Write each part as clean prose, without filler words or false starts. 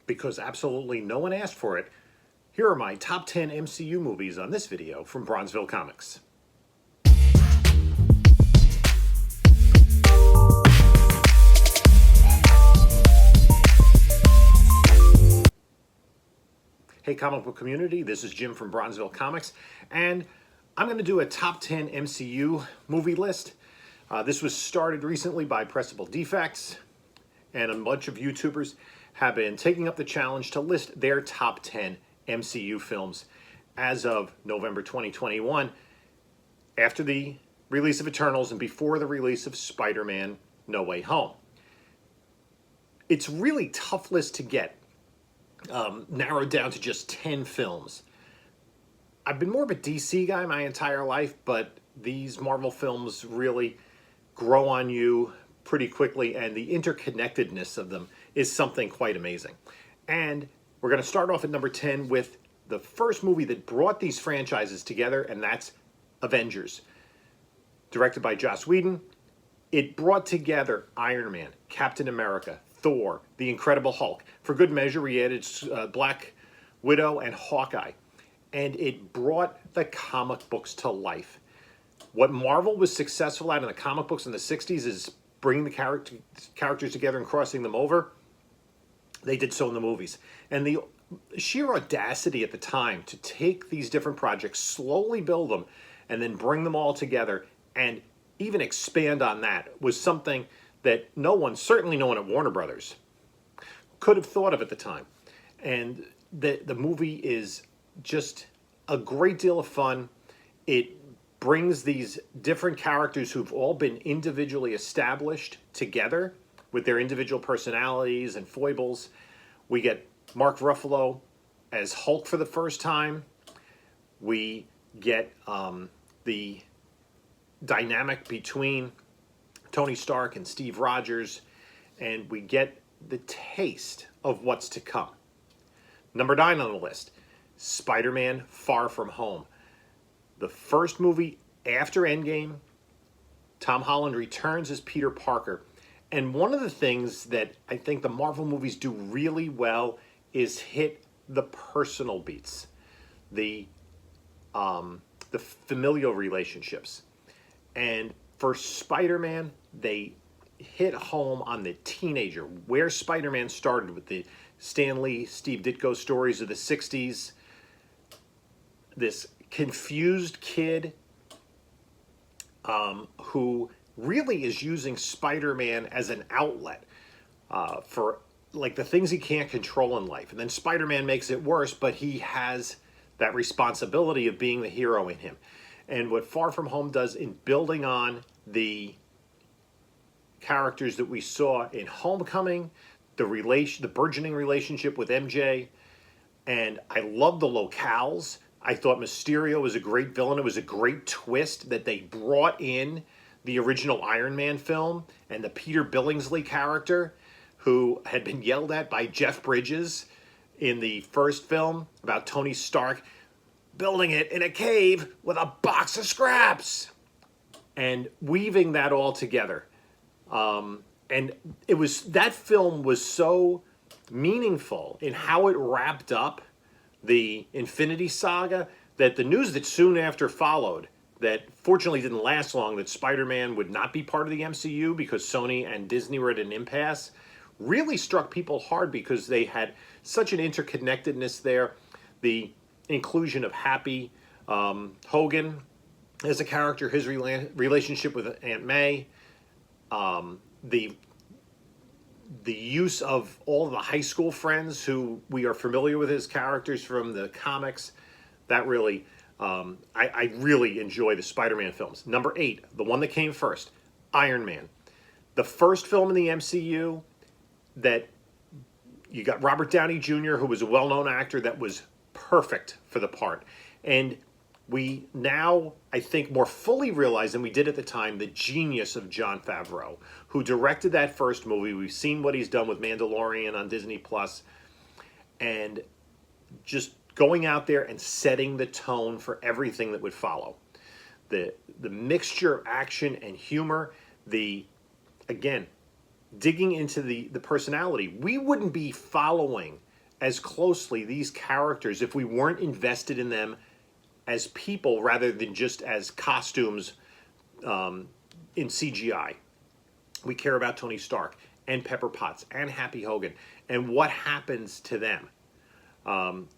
because absolutely no one asked for it, here are my top 10 MCU movies on this video from Bronzeville Comics. Hey comic book community, this is Jim from Bronzeville Comics, and I'm going to do a top 10 MCU movie list. This was started recently by Pressable Defects, and a bunch of YouTubers have been taking up the challenge to list their top 10 MCU films as of November 2021, after the release of Eternals and before the release of Spider-Man No Way Home. It's really tough list to get narrowed down to just 10 films. I've been more of a DC guy my entire life, but these Marvel films really grow on you pretty quickly, and the interconnectedness of them is something quite amazing. And we're going to start off at number 10 with the first movie that brought these franchises together, and that's Avengers. Directed by Joss Whedon, it brought together Iron Man, Captain America, Thor, The Incredible Hulk. For good measure, we added Black Widow and Hawkeye. And it brought the comic books to life. What Marvel was successful at in the comic books in the 60s is bringing the characters together and crossing them over. They did so in the movies. And the sheer audacity at the time to take these different projects, slowly build them, and then bring them all together and even expand on that was something that no one, certainly no one at Warner Brothers, could have thought of at the time. And the movie is just a great deal of fun. It brings these different characters who've all been individually established together with their individual personalities and foibles. We get Mark Ruffalo as Hulk for the first time. We get the dynamic between Tony Stark and Steve Rogers, and we get the taste of what's to come. Number 9 on the list, Spider-Man Far From Home. The first movie after Endgame. Tom Holland returns as Peter Parker. And one of the things that I think the Marvel movies do really well is hit the personal beats, the familial relationships. And for Spider-Man, they hit home on the teenager, where Spider-Man started with the Stan Lee, Steve Ditko stories of the 60s. This confused kid who really is using Spider-Man as an outlet for like the things he can't control in life. And then Spider-Man makes it worse, but he has that responsibility of being the hero in him. And what Far From Home does in building on the characters that we saw in Homecoming, the burgeoning relationship with MJ, and I love the locales. I thought Mysterio was a great villain. It was a great twist that they brought in the original Iron Man film and the Peter Billingsley character, who had been yelled at by Jeff Bridges in the first film about Tony Stark building it in a cave with a box of scraps, and weaving that all together. And that film was so meaningful in how it wrapped up the Infinity Saga that the news that soon after followed, that fortunately didn't last long, that Spider-Man would not be part of the MCU because Sony and Disney were at an impasse, really struck people hard because they had such an interconnectedness there. The inclusion of Happy Hogan as a character, his relationship with Aunt May, the use of all of the high school friends who we are familiar with as characters from the comics, that really, I really enjoy the Spider-Man films. Number 8, the one that came first, Iron Man. The first film in the MCU that you got Robert Downey Jr., who was a well-known actor that was perfect for the part. And we now, I think, more fully realize than we did at the time the genius of Jon Favreau, who directed that first movie. We've seen what he's done with Mandalorian on Disney Plus, and just going out there and setting the tone for everything that would follow. The mixture of action and humor, again, digging into the personality. We wouldn't be following as closely these characters if we weren't invested in them as people rather than just as costumes in CGI. We care about Tony Stark and Pepper Potts and Happy Hogan and what happens to them.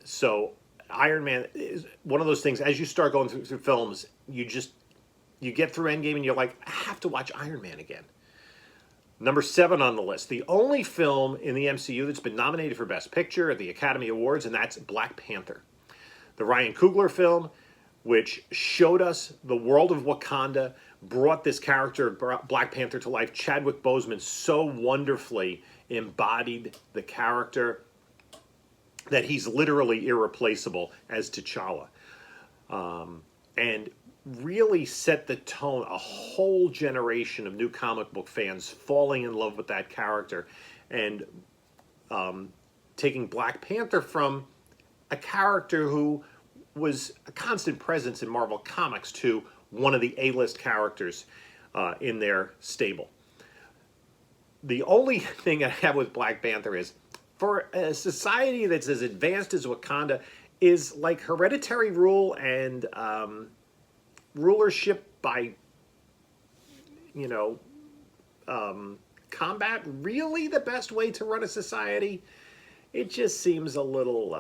So Iron Man is one of those things, as you start going through films, you get through Endgame and you're like, I have to watch Iron Man again. Number 7 on the list, the only film in the MCU that's been nominated for Best Picture at the Academy Awards, and that's Black Panther. The Ryan Coogler film, which showed us the world of Wakanda, brought this character, Black Panther, to life. Chadwick Boseman so wonderfully embodied the character that he's literally irreplaceable as T'Challa. And really set the tone, a whole generation of new comic book fans falling in love with that character and taking Black Panther from a character who was a constant presence in Marvel Comics to one of the A-list characters in their stable. The only thing I have with Black Panther is, for a society that's as advanced as Wakanda, is like hereditary rule and rulership by, combat really the best way to run a society? It just seems a little,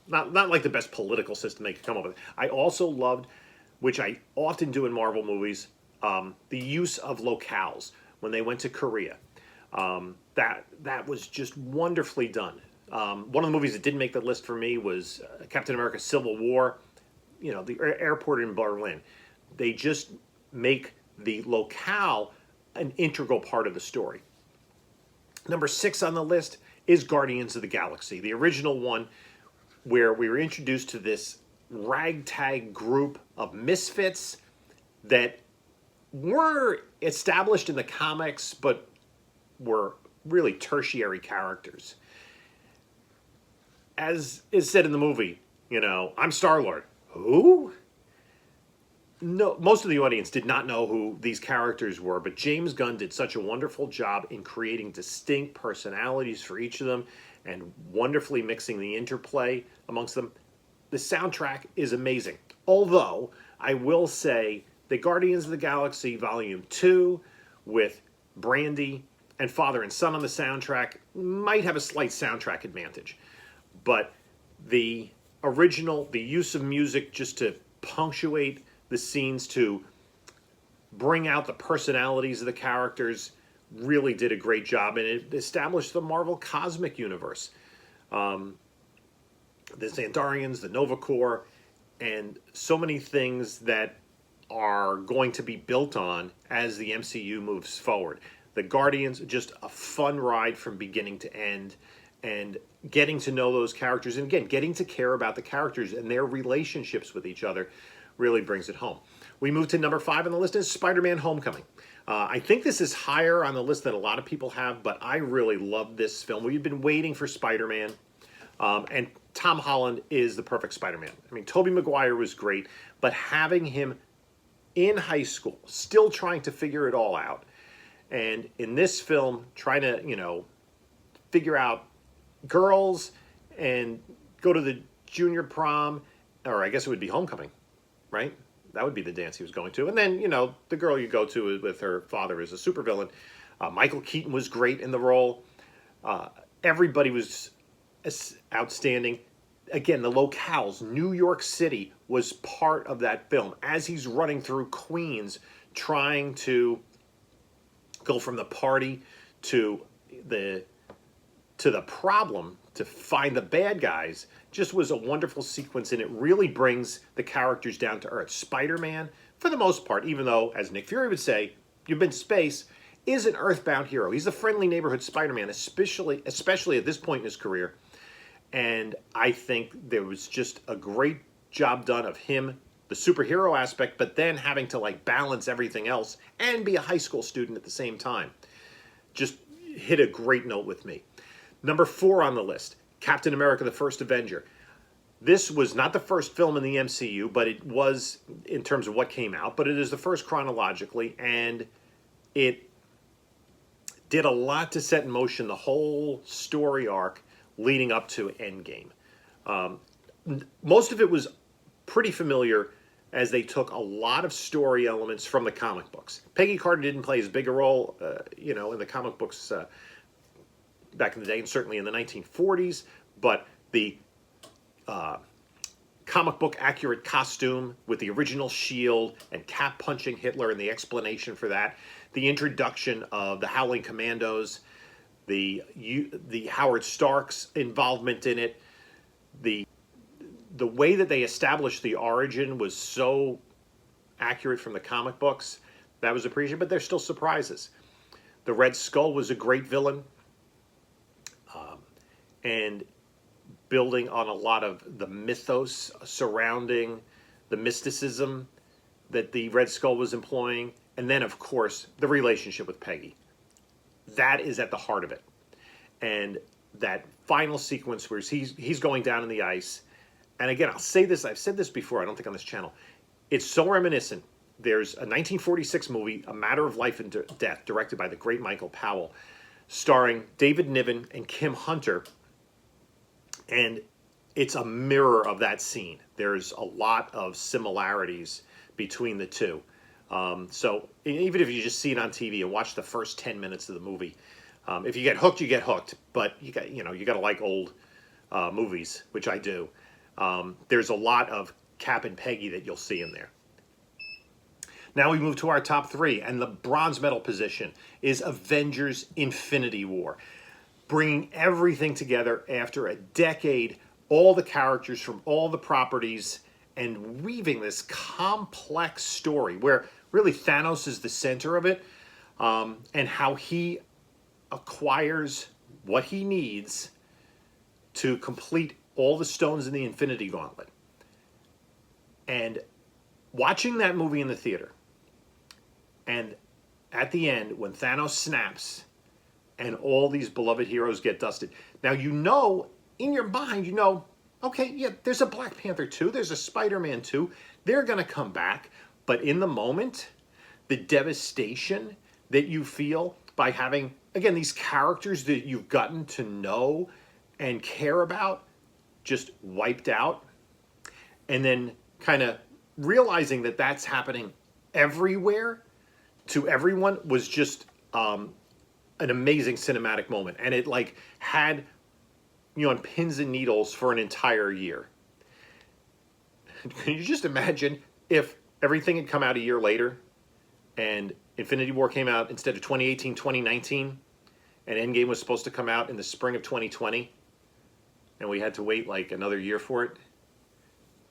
not like the best political system they could come up with. I also loved, which I often do in Marvel movies, the use of locales when they went to Korea. That was just wonderfully done. One of the movies that didn't make the list for me was Captain America Civil War. The airport in Berlin. They just make the locale an integral part of the story. Number 6 on the list is Guardians of the Galaxy, the original one, where we were introduced to this ragtag group of misfits that were established in the comics, but were really tertiary characters. As is said in the movie, I'm Star-Lord. Who? No, most of the audience did not know who these characters were, but James Gunn did such a wonderful job in creating distinct personalities for each of them and wonderfully mixing the interplay amongst them. The soundtrack is amazing. Although, I will say that Guardians of the Galaxy Volume 2 with Brandy and Father and Son on the soundtrack might have a slight soundtrack advantage. But the original, the use of music just to punctuate the scenes, to bring out the personalities of the characters, really did a great job, and it established the Marvel Cosmic Universe. The Xandarians, the Nova Corps, and so many things that are going to be built on as the MCU moves forward. The Guardians, just a fun ride from beginning to end, and getting to know those characters, and again, getting to care about the characters and their relationships with each other really brings it home. We move to number 5 on the list is SpiderMan Homecoming. I think this is higher on the list than a lot of people have, but I really love this film. We've been waiting for Spider-Man, and Tom Holland is the perfect Spider-Man. I mean, Tobey Maguire was great, but having him in high school, still trying to figure it all out, and in this film, trying to, figure out girls and go to the junior prom, or I guess it would be homecoming, right? That would be the dance he was going to. And then, the girl you go to with her father is a supervillain. Michael Keaton was great in the role. Everybody was outstanding. Again, the locales, New York City was part of that film. As he's running through Queens, trying to go from the party to the problem, to find the bad guys, just was a wonderful sequence, and it really brings the characters down to earth. Spider-Man, for the most part, even though, as Nick Fury would say, you've been to space, is an earthbound hero. He's a friendly neighborhood Spider-Man, especially at this point in his career. And I think there was just a great job done of him, the superhero aspect, but then having to balance everything else and be a high school student at the same time. Just hit a great note with me. Number 4 on the list, Captain America, the First Avenger. This was not the first film in the MCU, but it was in terms of what came out, but it is the first chronologically, and it did a lot to set in motion the whole story arc leading up to Endgame. Most of it was pretty familiar, as they took a lot of story elements from the comic books. Peggy Carter didn't play as big a role, in the comic books back in the day, and certainly in the 1940s, but the comic book accurate costume with the original shield and Cap punching Hitler and the explanation for that, the introduction of the Howling Commandos, the Howard Stark's involvement in it, the way that they established the origin was so accurate from the comic books. That was appreciated, but there's still surprises. The Red Skull was a great villain, and building on a lot of the mythos surrounding the mysticism that the Red Skull was employing, and then, of course, the relationship with Peggy. That is at the heart of it. And that final sequence where he's going down in the ice, and again, I'll say this, I've said this before, I don't think on this channel, it's so reminiscent. There's a 1946 movie, A Matter of Life and Death, directed by the great Michael Powell, starring David Niven and Kim Hunter, and it's a mirror of that scene. There's a lot of similarities between the two. So even if you just see it on TV and watch the first 10 minutes of the movie, if you get hooked, you get hooked. But you got to like old movies, which I do. There's a lot of Cap and Peggy that you'll see in there. Now we move to our top three, and the bronze medal position is Avengers Infinity War. Bringing everything together after a decade, all the characters from all the properties, and weaving this complex story where really Thanos is the center of it, and how he acquires what he needs to complete all the stones in the Infinity Gauntlet. And watching that movie in the theater, and at the end, when Thanos snaps and all these beloved heroes get dusted. Now, in your mind, okay, yeah, there's a Black Panther 2, there's a Spider-Man 2, they're going to come back. But in the moment, the devastation that you feel by having, again, these characters that you've gotten to know and care about just wiped out, and then kind of realizing that that's happening everywhere to everyone was just an amazing cinematic moment. And it had on pins and needles for an entire year. Can you just imagine if everything had come out a year later and Infinity War came out instead of 2018, 2019, and Endgame was supposed to come out in the spring of 2020, and we had to wait another year for it?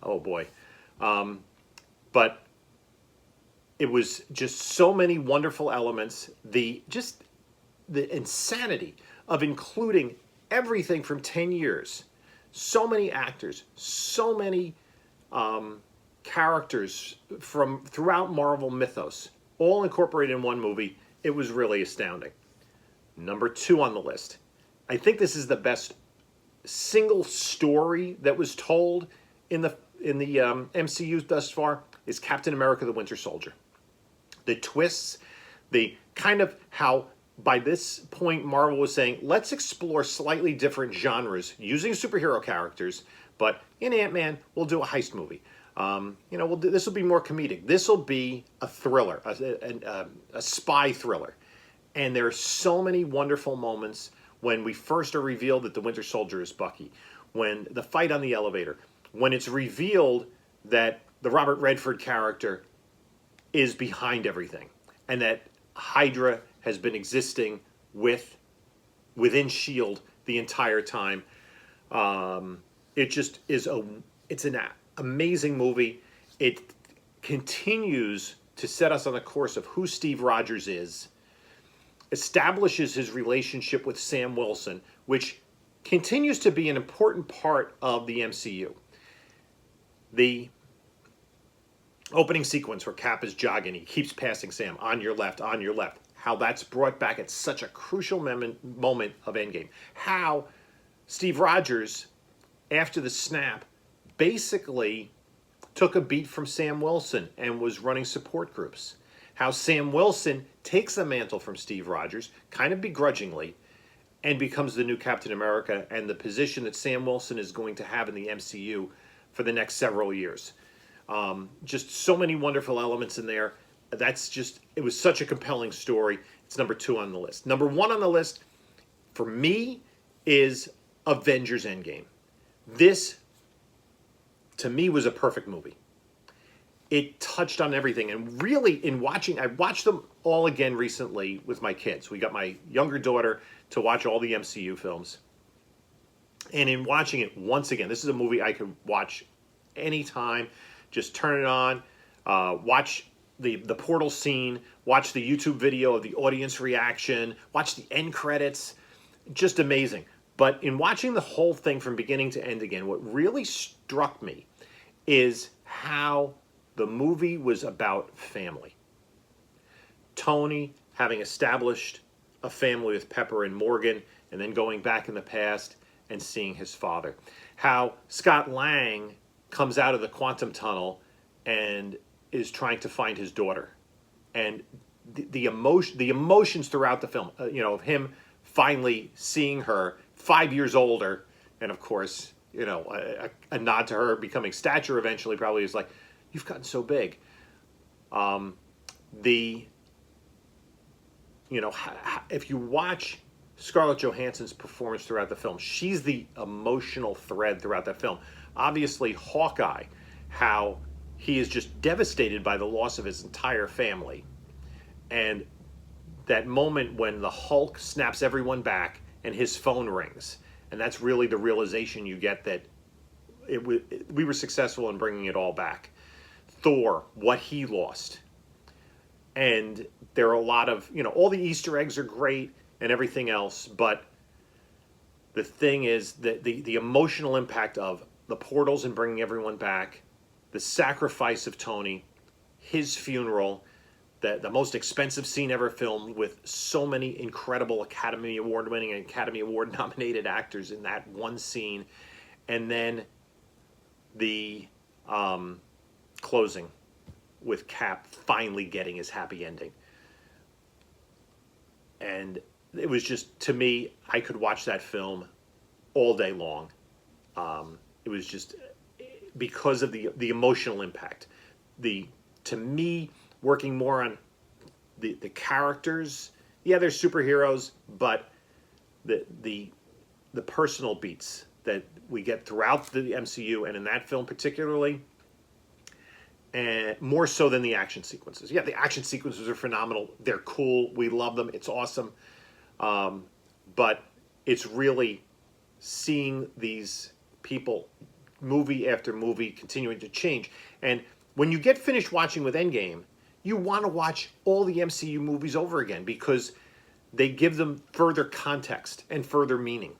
Oh boy. But it was just so many wonderful elements. The insanity of including everything from 10 years. So many actors, so many characters from throughout Marvel mythos, all incorporated in one movie. It was really astounding. Number 2 on the list. I think this is the best single story that was told in the MCU thus far, is Captain America: The Winter Soldier. The twists, the kind of how by this point Marvel was saying, let's explore slightly different genres using superhero characters, but in Ant-Man we'll do a heist movie. This will be more comedic. This will be a thriller, a spy thriller. And there are so many wonderful moments when we first are revealed that the Winter Soldier is Bucky, when the fight on the elevator, when it's revealed that the Robert Redford character is behind everything, and that Hydra has been existing within S.H.I.E.L.D. the entire time. It just is it's an amazing movie. It continues to set us on the course of who Steve Rogers is, establishes his relationship with Sam Wilson, which continues to be an important part of the MCU. The opening sequence where Cap is jogging, he keeps passing Sam, on your left, how that's brought back at such a crucial moment of Endgame. How Steve Rogers, after the snap, basically took a beat from Sam Wilson and was running support groups. How Sam Wilson takes the mantle from Steve Rogers, kind of begrudgingly, and becomes the new Captain America and the position that Sam Wilson is going to have in the MCU for the next several years. Just so many wonderful elements in there. It was such a compelling story. It's number 2 on the list. Number 1 on the list for me is Avengers Endgame. This, to me, was a perfect movie. It touched on everything. And really, I watched them all again recently with my kids. We got my younger daughter to watch all the MCU films. And in watching it once again, this is a movie I could watch anytime. Just turn it on, watch the portal scene, watch the YouTube video of the audience reaction, watch the end credits. Just amazing. But in watching the whole thing from beginning to end again, what really struck me is how the movie was about family. Tony having established a family with Pepper and Morgan, and then going back in the past and seeing his father. How Scott Lang comes out of the quantum tunnel and is trying to find his daughter. And the emotions throughout the film, of him finally seeing her 5 years older, and of course, a nod to her becoming stature eventually probably is like, you've gotten so big. If you watch Scarlett Johansson's performance throughout the film, she's the emotional thread throughout that film. Obviously, Hawkeye, how he is just devastated by the loss of his entire family. And that moment when the Hulk snaps everyone back and his phone rings. And that's really the realization you get that we were successful in bringing it all back. Thor, what he lost. And there are a lot of, all the Easter eggs are great and everything else, but the thing is that the emotional impact of the portals and bringing everyone back, the sacrifice of Tony, his funeral, the most expensive scene ever filmed with so many incredible Academy Award winning and Academy Award nominated actors in that one scene, and then the closing with Cap finally getting his happy ending. And it was just, to me, I could watch that film all day long. It was just because of the emotional impact. To me, working more on the characters. Yeah, they're superheroes, but the personal beats that we get throughout the MCU and in that film particularly, and more so than the action sequences. Yeah, the action sequences are phenomenal. They're cool. We love them. It's awesome. But it's really seeing these people, movie after movie, continuing to change. And when you get finished watching with Endgame, you want to watch all the MCU movies over again because they give them further context and further meaning.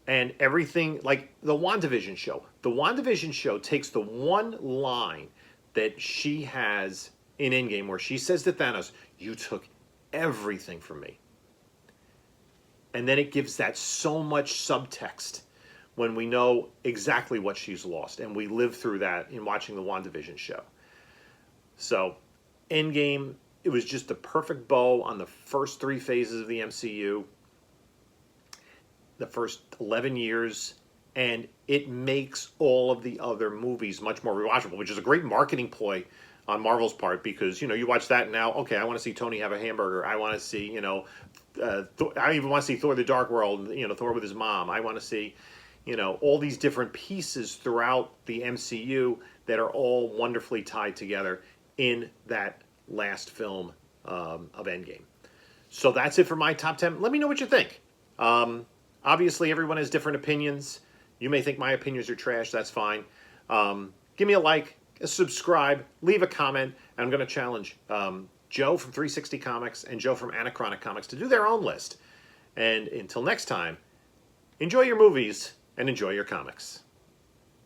And everything, like the WandaVision show. The WandaVision show takes the one line that she has in Endgame where she says to Thanos, "You took everything from me." And then it gives that so much subtext when we know exactly what she's lost. And we live through that in watching the WandaVision show. So, Endgame, it was just the perfect bow on the first 3 phases of the MCU, the first 11 years, and it makes all of the other movies much more rewatchable, which is a great marketing ploy on Marvel's part because, you watch that now, okay, I want to see Tony have a hamburger. I want to see, I even want to see Thor the Dark World, Thor with his mom. I want to see, all these different pieces throughout the MCU that are all wonderfully tied together in that last film of Endgame. So that's it for my top 10. Let me know what you think. Obviously, everyone has different opinions. You may think my opinions are trash. That's fine. Give me a like, a subscribe, leave a comment, and I'm going to challenge Joe from 360 Comics and Joe from Anachronic Comics to do their own list. And until next time, enjoy your movies and enjoy your comics.